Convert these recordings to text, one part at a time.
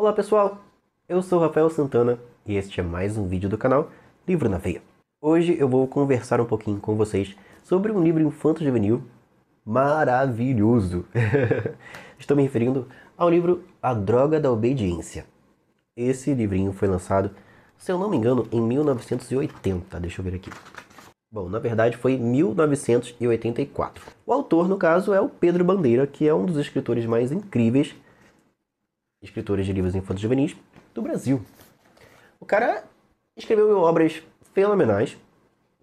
Olá pessoal, eu sou Rafael Santana e este é mais um vídeo do canal Livro na Veia. Hoje eu vou conversar um pouquinho com vocês sobre um livro infanto-juvenil maravilhoso. Estou me referindo ao livro A Droga da Obediência. Esse livrinho foi lançado, se eu não me engano, em 1980, deixa eu ver aqui. Bom, na verdade foi 1984. O autor, no caso, é o Pedro Bandeira, que é um dos escritores mais incríveis, escritores de livros infantos juvenis do Brasil. O cara escreveu obras fenomenais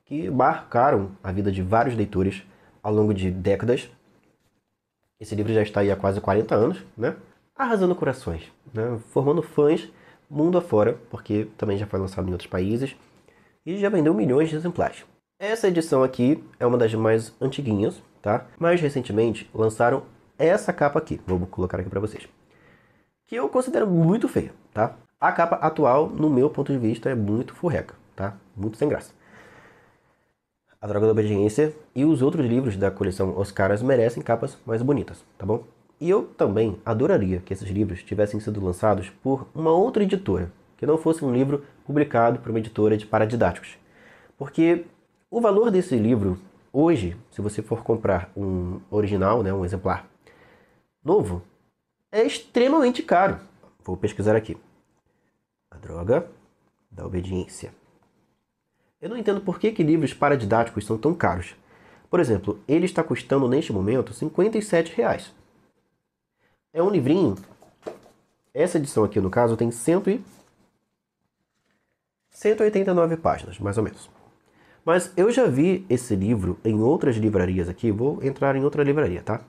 que marcaram a vida de vários leitores ao longo de décadas. Esse livro já está aí há quase 40 anos, né? Arrasando corações, né? Formando fãs mundo afora, porque também já foi lançado em outros países e já vendeu milhões de exemplares. Essa edição aqui é uma das mais antiguinhas, tá? Mais recentemente lançaram essa capa aqui, vou colocar aqui para vocês, que eu considero muito feia, tá? A capa atual, no meu ponto de vista, é muito furreca, tá? Muito sem graça. A Droga da Obediência e os outros livros da coleção Os Caras merecem capas mais bonitas, tá bom? E eu também adoraria que esses livros tivessem sido lançados por uma outra editora, que não fosse um livro publicado por uma editora de paradidáticos. Porque o valor desse livro, hoje, se você for comprar um original, né, um exemplar novo, é extremamente caro. Vou pesquisar aqui. A Droga da Obediência. Eu não entendo por que livros paradidáticos são tão caros. Por exemplo, ele está custando neste momento R$ 57. É um livrinho. Essa edição aqui, no caso, tem 189 páginas, mais ou menos. Mas eu já vi esse livro em outras livrarias aqui. Vou entrar em outra livraria, tá?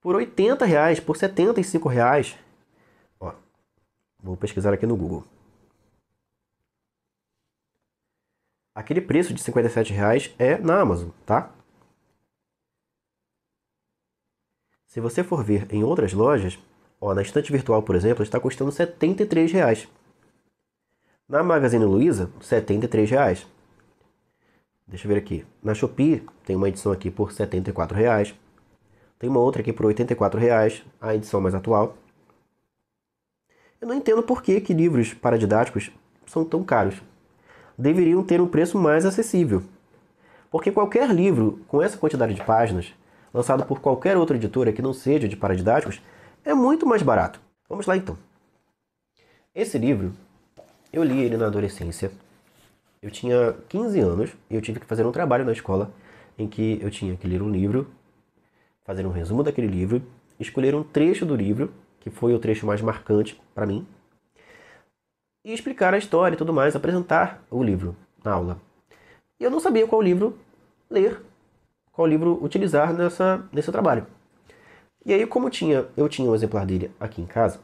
Por R$ 80, por R$ 75. Ó, vou pesquisar aqui no Google. Aquele preço de R$ 57 é na Amazon, tá? Se você for ver em outras lojas, ó, na estante virtual, por exemplo, está custando R$ 73. Na Magazine Luiza, R$ 73. Deixa eu ver aqui. Na Shopee, tem uma edição aqui por R$ 74. Tem uma outra aqui por R$ 84, a edição mais atual. Eu não entendo por que livros paradidáticos são tão caros. Deveriam ter um preço mais acessível. Porque qualquer livro com essa quantidade de páginas, lançado por qualquer outra editora que não seja de paradidáticos, é muito mais barato. Vamos lá então. Esse livro, eu li ele na adolescência. Eu tinha 15 anos e eu tive que fazer um trabalho na escola em que eu tinha que ler um livro, fazer um resumo daquele livro, escolher um trecho do livro, que foi o trecho mais marcante para mim, e explicar a história e tudo mais, apresentar o livro na aula. E eu não sabia qual livro ler, qual livro utilizar nesse trabalho. E aí, como eu tinha um exemplar dele aqui em casa,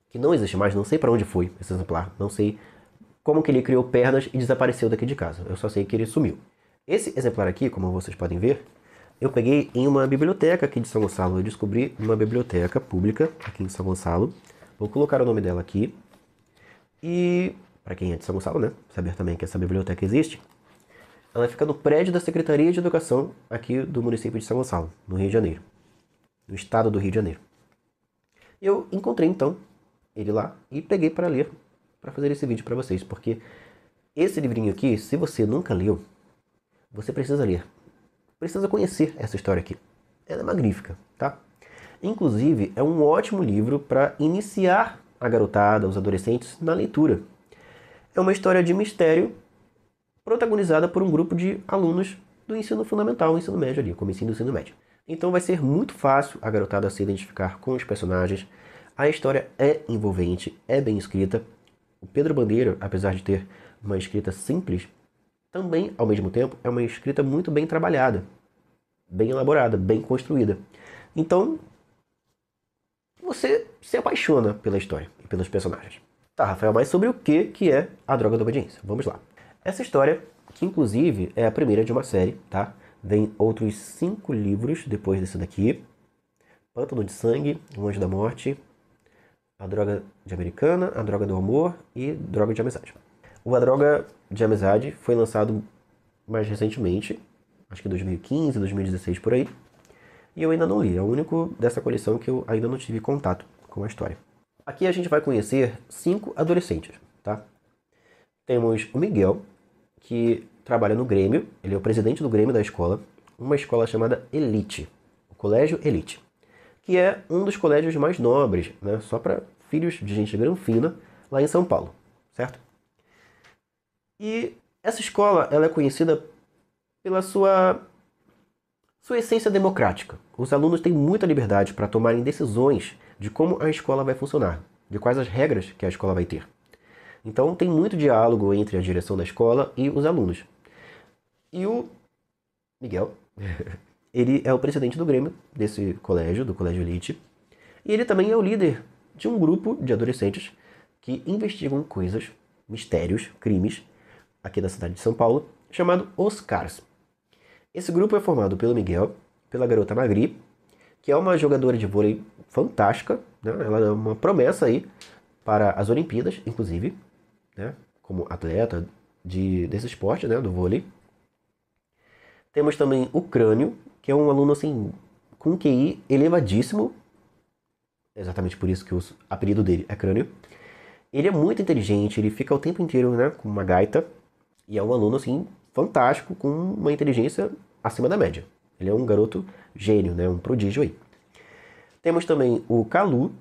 que não existe mais, não sei para onde foi esse exemplar, não sei como que ele criou pernas e desapareceu daqui de casa, eu só sei que ele sumiu. Esse exemplar aqui, como vocês podem ver, eu peguei em uma biblioteca aqui de São Gonçalo, eu descobri uma biblioteca pública aqui em São Gonçalo, vou colocar o nome dela aqui. E, para quem é de São Gonçalo, né, saber também que essa biblioteca existe, ela fica no prédio da Secretaria de Educação aqui do município de São Gonçalo, no Rio de Janeiro, no estado do Rio de Janeiro. Eu encontrei, então, ele lá e peguei para ler, para fazer esse vídeo para vocês, porque esse livrinho aqui, se você nunca leu, você precisa ler, precisa conhecer essa história aqui. Ela é magnífica, tá? Inclusive, é um ótimo livro para iniciar a garotada, os adolescentes, na leitura. É uma história de mistério protagonizada por um grupo de alunos do ensino fundamental, ensino médio ali, comecinho do ensino médio. Então vai ser muito fácil a garotada se identificar com os personagens. A história é envolvente, é bem escrita. O Pedro Bandeira, apesar de ter uma escrita simples, também, ao mesmo tempo, é uma escrita muito bem trabalhada, bem elaborada, bem construída. Então, você se apaixona pela história e pelos personagens. Tá, Rafael, mas sobre o que é A Droga da Obediência? Vamos lá. Essa história, que inclusive é a primeira de uma série, tá? Vem outros 5 livros depois desse daqui. Pântano de Sangue, O Anjo da Morte, A Droga de Americana, A Droga do Amor e Droga de Amizade. O A Droga de Amizade foi lançado mais recentemente, acho que 2015, 2016 por aí. E eu ainda não li, é o único dessa coleção que eu ainda não tive contato com a história. Aqui a gente vai conhecer 5 adolescentes, tá? Temos o Miguel, que trabalha no Grêmio, ele é o presidente do Grêmio da escola, uma escola chamada Elite, o Colégio Elite, que é um dos colégios mais nobres, né? Só para filhos de gente granfina, lá em São Paulo, certo? E essa escola, ela é conhecida pela sua essência democrática. Os alunos têm muita liberdade para tomarem decisões de como a escola vai funcionar, de quais as regras que a escola vai ter. Então tem muito diálogo entre a direção da escola e os alunos. E o Miguel, ele é o presidente do Grêmio desse colégio, do Colégio Elite, e ele também é o líder de um grupo de adolescentes que investigam coisas, mistérios, crimes, aqui da cidade de São Paulo, chamado Os Caras. Esse grupo é formado pelo Miguel, pela garota Magri, que é uma jogadora de vôlei fantástica, né? Ela é uma promessa aí para as Olimpíadas, inclusive, né? Como atleta desse esporte, né? Do vôlei. Temos também o Crânio, que é um aluno assim com um QI elevadíssimo, exatamente por isso que o apelido dele é Crânio. Ele é muito inteligente, ele fica o tempo inteiro, né, com uma gaita, e é um aluno assim fantástico, com uma inteligência acima da média. Ele é um garoto gênio, né, um prodígio aí. Temos também o Calu,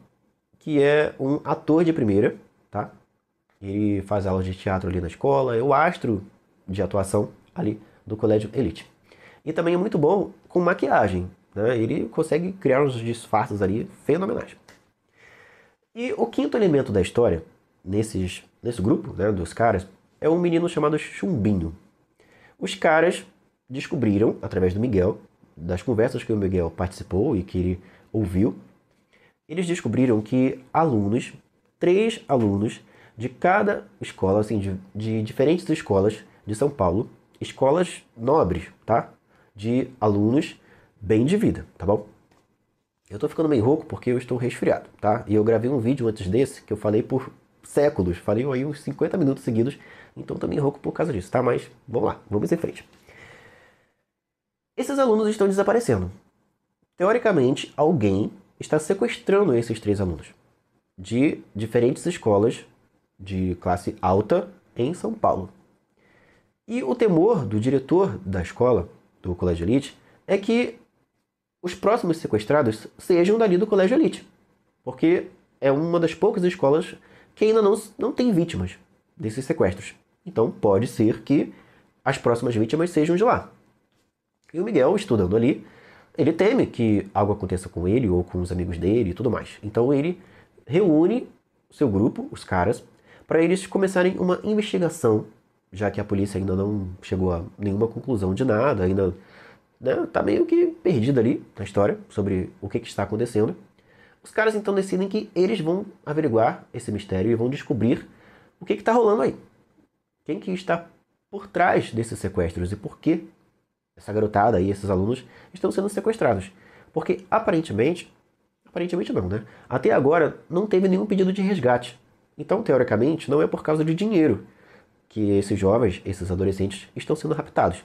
que é um ator de primeira, tá? Ele faz aulas de teatro ali na escola, é o astro de atuação ali do Colégio Elite. E também é muito bom com maquiagem, né? Ele consegue criar uns disfarces ali fenomenais. E o quinto elemento da história, nesse grupo, né, dos caras, é um menino chamado Chumbinho. Os caras descobriram, através do Miguel, das conversas que o Miguel participou e que ele ouviu, eles descobriram que alunos, 3 alunos de cada escola, assim, de diferentes escolas de São Paulo, escolas nobres, tá? De alunos bem de vida, tá bom? Eu tô ficando meio rouco porque eu estou resfriado, tá? E eu gravei um vídeo antes desse que eu falei por séculos, falei aí uns 50 minutos seguidos, então tô meio rouco por causa disso, tá? Mas vamos lá, vamos em frente. Esses alunos estão desaparecendo. Teoricamente, alguém está sequestrando esses 3 alunos de diferentes escolas de classe alta em São Paulo. E o temor do diretor da escola, do Colégio Elite, é que os próximos sequestrados sejam dali do Colégio Elite, porque é uma das poucas escolas que ainda não tem vítimas desses sequestros. Então pode ser que as próximas vítimas sejam de lá. E o Miguel, estudando ali, ele teme que algo aconteça com ele ou com os amigos dele e tudo mais. Então ele reúne seu grupo, os caras, para eles começarem uma investigação, já que a polícia ainda não chegou a nenhuma conclusão de nada, ainda, né, tá meio que perdida ali na história sobre o que está acontecendo. Os caras então decidem que eles vão averiguar esse mistério e vão descobrir o que está rolando aí. Quem que está por trás desses sequestros e por que essa garotada e esses alunos estão sendo sequestrados. Porque aparentemente não, né? Até agora não teve nenhum pedido de resgate. Então, teoricamente, não é por causa de dinheiro que esses jovens, esses adolescentes, estão sendo raptados.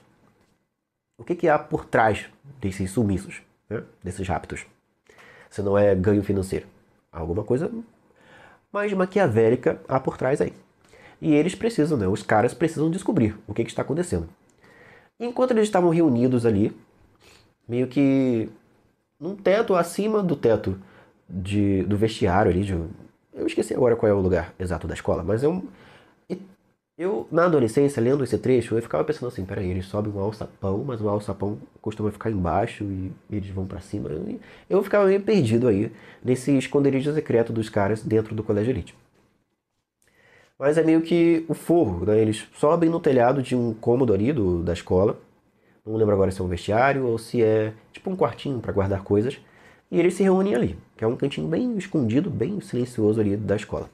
O que há por trás desses sumiços, né? Desses raptos? Se não é ganho financeiro. Alguma coisa mais maquiavélica há por trás aí. E eles precisam, né? Os caras precisam descobrir o que está acontecendo. Enquanto eles estavam reunidos ali, meio que num teto acima do teto do vestiário ali, eu esqueci agora qual é o lugar exato da escola, mas eu na adolescência, lendo esse trecho, eu ficava pensando assim, peraí, eles sobem um alçapão, mas o alçapão costuma ficar embaixo e eles vão pra cima. Eu ficava meio perdido aí nesse esconderijo secreto dos caras dentro do Colégio Elite. Mas é meio que o forro, né? Eles sobem no telhado de um cômodo ali da escola. Não lembro agora se é um vestiário ou se é tipo um quartinho para guardar coisas. E eles se reúnem ali, que é um cantinho bem escondido, bem silencioso ali da escola.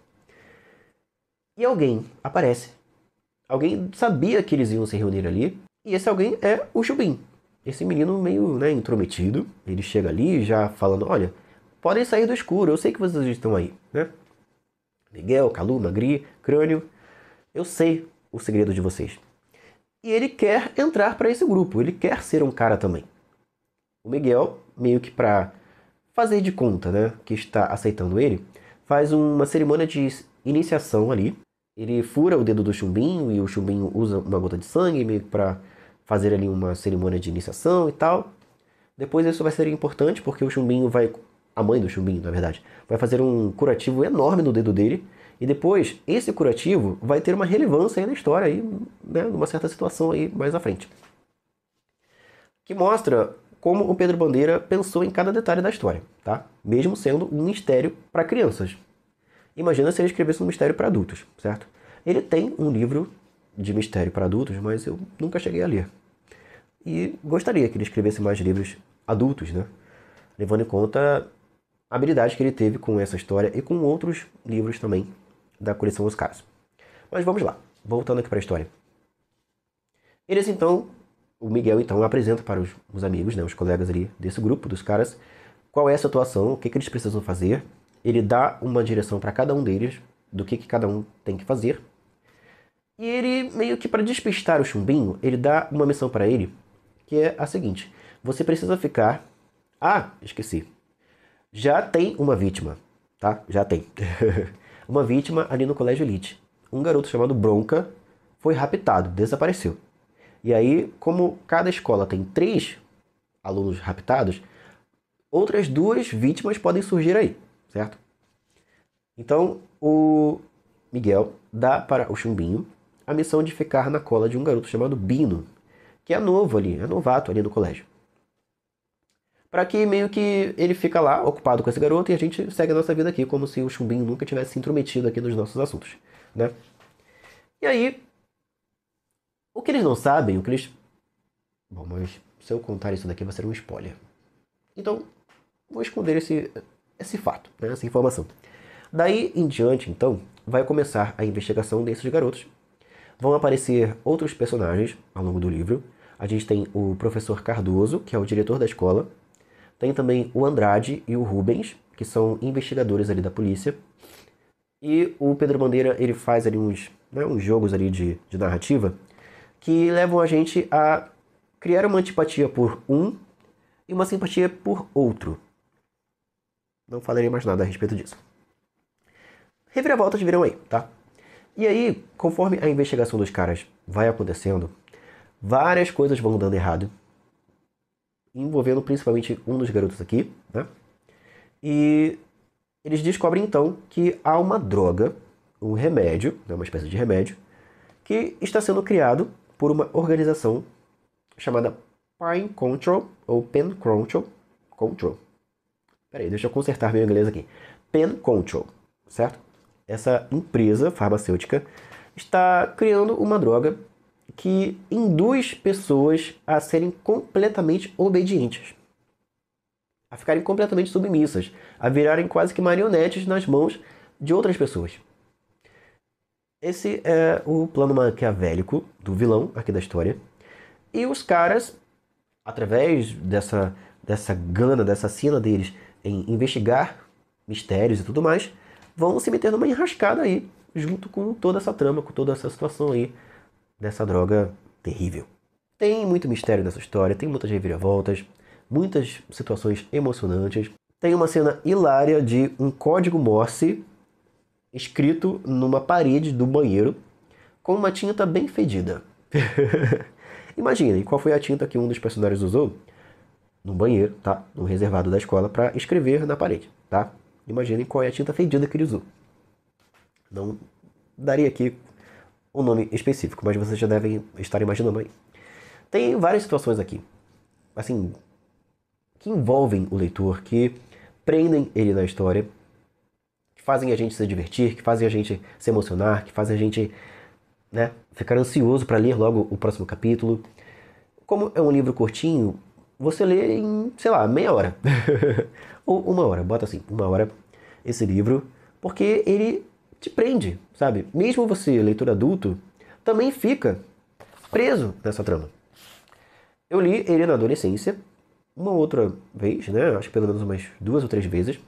E alguém aparece. Alguém sabia que eles iam se reunir ali. E esse alguém é o Chubim. Esse menino meio, né, intrometido. Ele chega ali já falando, olha, podem sair do escuro, eu sei que vocês estão aí, né? Miguel, Calu, Magri, Crânio, eu sei o segredo de vocês. E ele quer entrar para esse grupo, ele quer ser um cara também. O Miguel, meio que para fazer de conta, né, que está aceitando ele, faz uma cerimônia de iniciação ali. Ele fura o dedo do chumbinho e o chumbinho usa uma gota de sangue meio para fazer ali uma cerimônia de iniciação e tal. Depois isso vai ser importante porque o chumbinho vai, a mãe do chumbinho, na verdade, vai fazer um curativo enorme no dedo dele. E depois esse curativo vai ter uma relevância aí na história, aí, né, numa certa situação aí mais à frente. Que mostra como o Pedro Bandeira pensou em cada detalhe da história, tá? Mesmo sendo um mistério para crianças. Imagina se ele escrevesse um mistério para adultos, certo? Ele tem um livro de mistério para adultos, mas eu nunca cheguei a ler. E gostaria que ele escrevesse mais livros adultos, né? Levando em conta a habilidade que ele teve com essa história e com outros livros também da coleção Os Caras. Mas vamos lá, voltando aqui para a história. Eles então, o Miguel então apresenta para os amigos, né, os colegas ali desse grupo, dos caras, qual é a situação, o que eles precisam fazer. Ele dá uma direção para cada um deles, do que cada um tem que fazer. E ele, meio que para despistar o chumbinho, ele dá uma missão para ele, que é a seguinte: você precisa ficar... Ah, esqueci. Já tem uma vítima, tá? Já tem. Uma vítima ali no Colégio Elite. Um garoto chamado Bronca foi raptado, desapareceu. E aí, como cada escola tem 3 alunos raptados, outras 2 vítimas podem surgir aí, certo? Então, o Miguel dá para o chumbinho a missão de ficar na cola de um garoto chamado Bino, que é novo ali, é novato ali no colégio. Para que meio que ele fica lá, ocupado com esse garoto, e a gente segue a nossa vida aqui, como se o chumbinho nunca tivesse se intrometido aqui nos nossos assuntos, né? E aí, o que eles não sabem, o que eles... Bom, mas se eu contar isso daqui vai ser um spoiler. Então, vou esconder esse fato, né? Essa informação. Daí em diante, então, vai começar a investigação desses garotos. Vão aparecer outros personagens ao longo do livro. A gente tem o professor Cardoso, que é o diretor da escola. Tem também o Andrade e o Rubens, que são investigadores ali da polícia. E o Pedro Bandeira, ele faz ali uns jogos ali de narrativa que levam a gente a criar uma antipatia por um e uma simpatia por outro. Não falarei mais nada a respeito disso. Reviravoltas virão aí, tá? E aí, conforme a investigação dos caras vai acontecendo, várias coisas vão dando errado, envolvendo principalmente um dos garotos aqui, né? E eles descobrem então que há uma droga, um remédio, né, uma espécie de remédio, que está sendo criado por uma organização chamada Pine Control, ou Pen Control. Peraí, deixa eu consertar meu inglês aqui. Pen Control, certo? Essa empresa farmacêutica está criando uma droga que induz pessoas a serem completamente obedientes, a ficarem completamente submissas, a virarem quase que marionetes nas mãos de outras pessoas. Esse é o plano maquiavélico do vilão aqui da história. E os caras, através dessa gana, dessa sina deles em investigar mistérios e tudo mais, vão se meter numa enrascada aí, junto com toda essa trama, com toda essa situação aí, dessa droga terrível. Tem muito mistério nessa história, tem muitas reviravoltas, muitas situações emocionantes. Tem uma cena hilária de um código Morse escrito numa parede do banheiro com uma tinta bem fedida. Imaginem qual foi a tinta que um dos personagens usou no banheiro, tá? No reservado da escola, para escrever na parede, tá? Imaginem qual é a tinta fedida que ele usou. Não daria aqui um nome específico, mas vocês já devem estar imaginando aí. Tem várias situações aqui, assim, que envolvem o leitor, que prendem ele na história, que fazem a gente se divertir, que fazem a gente se emocionar, que fazem a gente, né, ficar ansioso para ler logo o próximo capítulo. Como é um livro curtinho, você lê em, sei lá, meia hora. Ou 1 hora, bota assim, 1 hora esse livro, porque ele te prende, sabe? Mesmo você, leitor adulto, também fica preso nessa trama. Eu li ele na adolescência, uma outra vez, né? Acho que pelo menos umas 2 ou 3 vezes.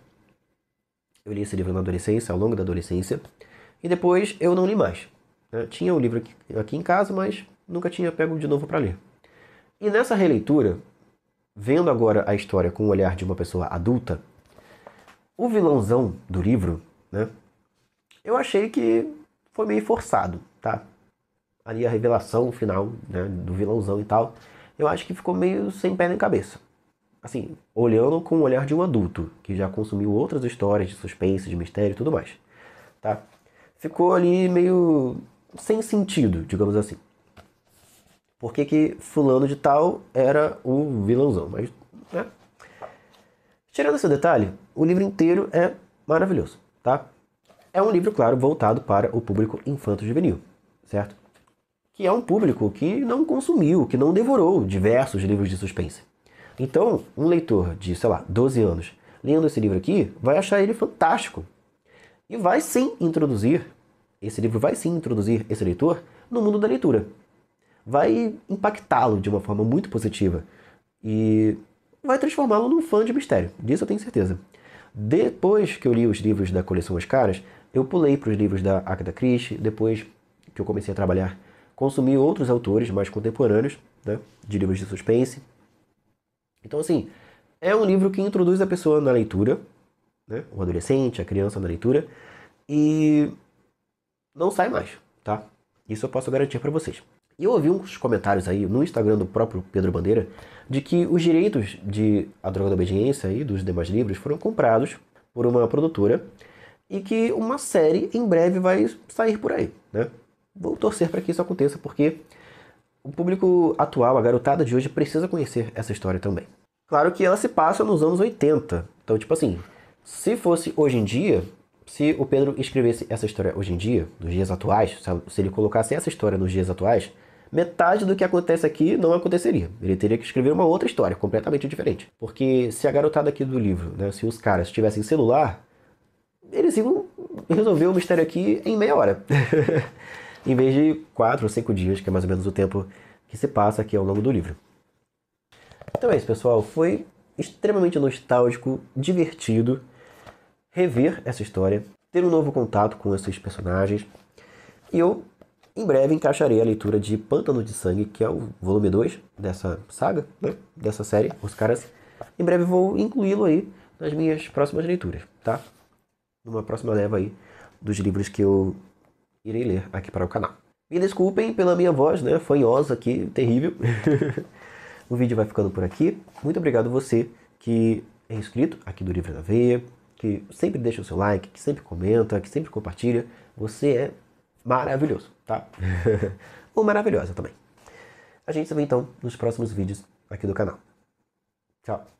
Eu li esse livro na adolescência, ao longo da adolescência, e depois eu não li mais, né? Tinha o livro aqui em casa, mas nunca tinha pego de novo para ler. E nessa releitura, vendo agora a história com o olhar de uma pessoa adulta, o vilãozão do livro, né? Eu achei que foi meio forçado, tá? Ali a revelação final, né, do vilãozão e tal, eu acho que ficou meio sem pé nem cabeça. Assim, olhando com o olhar de um adulto, que já consumiu outras histórias de suspense, de mistério e tudo mais, tá? Ficou ali meio sem sentido, digamos assim. Por que que fulano de tal era o vilãozão? Mas, né? Tirando esse detalhe, o livro inteiro é maravilhoso, tá? É um livro, claro, voltado para o público infanto-juvenil, certo? Que é um público que não consumiu, que não devorou diversos livros de suspense. Então, um leitor de, sei lá, 12 anos, lendo esse livro aqui, vai achar ele fantástico. E vai sim introduzir, esse livro vai sim introduzir esse leitor no mundo da leitura. Vai impactá-lo de uma forma muito positiva. E vai transformá-lo num fã de mistério. Disso eu tenho certeza. Depois que eu li os livros da coleção As Caras, eu pulei para os livros da Agatha Christie. Depois que eu comecei a trabalhar, consumi outros autores mais contemporâneos, né, de livros de suspense. Então, assim, é um livro que introduz a pessoa na leitura, né, o adolescente, a criança na leitura, e não sai mais, tá? Isso eu posso garantir para vocês. E eu ouvi uns comentários aí no Instagram do próprio Pedro Bandeira de que os direitos de A Droga da Obediência e dos demais livros foram comprados por uma produtora e que uma série em breve vai sair por aí, né? Vou torcer para que isso aconteça porque o público atual, a garotada de hoje, precisa conhecer essa história também. Claro que ela se passa nos anos 80. Então, tipo assim, se fosse hoje em dia, se o Pedro escrevesse essa história hoje em dia, nos dias atuais, se ele colocasse essa história nos dias atuais, metade do que acontece aqui não aconteceria. Ele teria que escrever uma outra história, completamente diferente. Porque se a garotada aqui do livro, né, se os caras tivessem celular, eles iam resolver o mistério aqui em meia hora. Em vez de 4 ou 5 dias, que é mais ou menos o tempo que se passa aqui ao longo do livro. Então é isso, pessoal. Foi extremamente nostálgico, divertido rever essa história, ter um novo contato com esses personagens. E eu, em breve, encaixarei a leitura de Pântano de Sangue, que é o volume 2 dessa saga, né? Dessa série, Os Caras. Em breve vou incluí-lo aí nas minhas próximas leituras, tá? Numa próxima leva aí dos livros que eu irei ler aqui para o canal. Me desculpem pela minha voz, né? Fanhosa aqui, terrível. O vídeo vai ficando por aqui. Muito obrigado você que é inscrito aqui do Livro da Veia, que sempre deixa o seu like, que sempre comenta, que sempre compartilha. Você é maravilhoso, tá? Ou maravilhosa também. A gente se vê então nos próximos vídeos aqui do canal. Tchau!